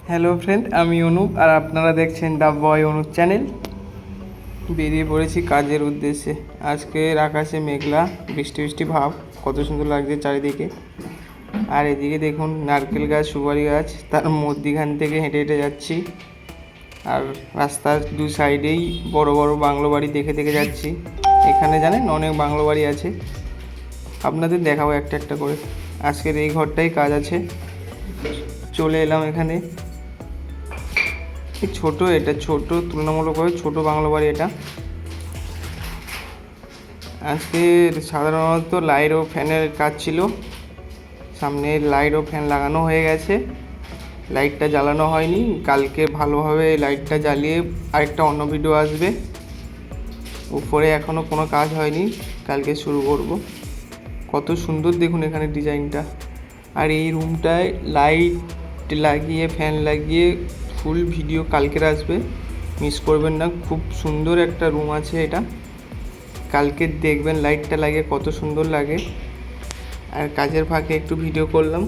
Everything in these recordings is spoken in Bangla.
হ্যালো ফ্রেন্ড, আমি অনুপ আর আপনারা দেখছেন দ্য বয় অনুপ চ্যানেল। বেরিয়ে পড়েছি কাজের উদ্দেশ্যে। আজকের আকাশে মেঘলা, বৃষ্টি বৃষ্টি ভাব, কত সুন্দর লাগছে চারিদিকে। আর এদিকে দেখুন নারকেল গাছ, সুপারি গাছ, তার মধ্যিখান থেকে হেঁটে হেঁটে যাচ্ছি। আর রাস্তার দু সাইডেই বড় বড় বাংলো বাড়ি দেখে দেখে যাচ্ছি। এখানে জানেন অনেক বাংলো বাড়ি আছে, আপনাদের দেখাবো একটা একটা করে। আজকের এই ঘরটাই কাজ আছে, চলে এলাম এখানে। ছোট, এটা ছোট, তুলনামূলকভাবে ছোট বাংলো বাড়ি এটা। আজকে সাধারণত লাইট ও ফ্যানের কাজ ছিল। সামনে লাইট ও ফ্যান লাগানো হয়ে গেছে, লাইটটা জ্বালানো হয়নি। কালকে ভালোভাবে লাইটটা জ্বালিয়ে আরেকটা অন্য ভিডিও আসবে। উপরে এখনও কোনো কাজ হয়নি, কালকে শুরু করব। কত সুন্দর দেখুন এখানে ডিজাইনটা। আর এই রুমটায় লাইট লাগিয়ে, ফ্যান লাগিয়ে ফুল ভিডিও কালকের আসবে, মিস করবেন না। খুব সুন্দর একটা রুম আছে এটা, কালকে দেখবেন লাইটটা লাগিয়ে কত সুন্দর লাগে। আর কাজের ফাঁকে একটু ভিডিও করলাম।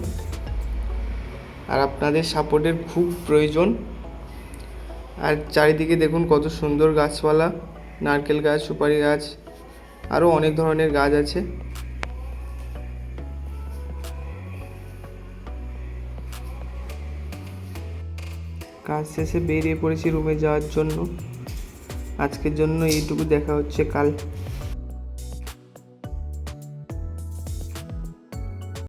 আর আপনাদের সাপোর্টের খুব প্রয়োজন। আর চারিদিকে দেখুন কত সুন্দর গাছপালা, নারকেল গাছ, সুপারি গাছ, আরও অনেক ধরনের গাছ আছে। কাজ শেষে বেরিয়ে পড়েছি রুমে যাওয়ার জন্য। আজকের জন্য এইটুকু, দেখা হচ্ছে কাল।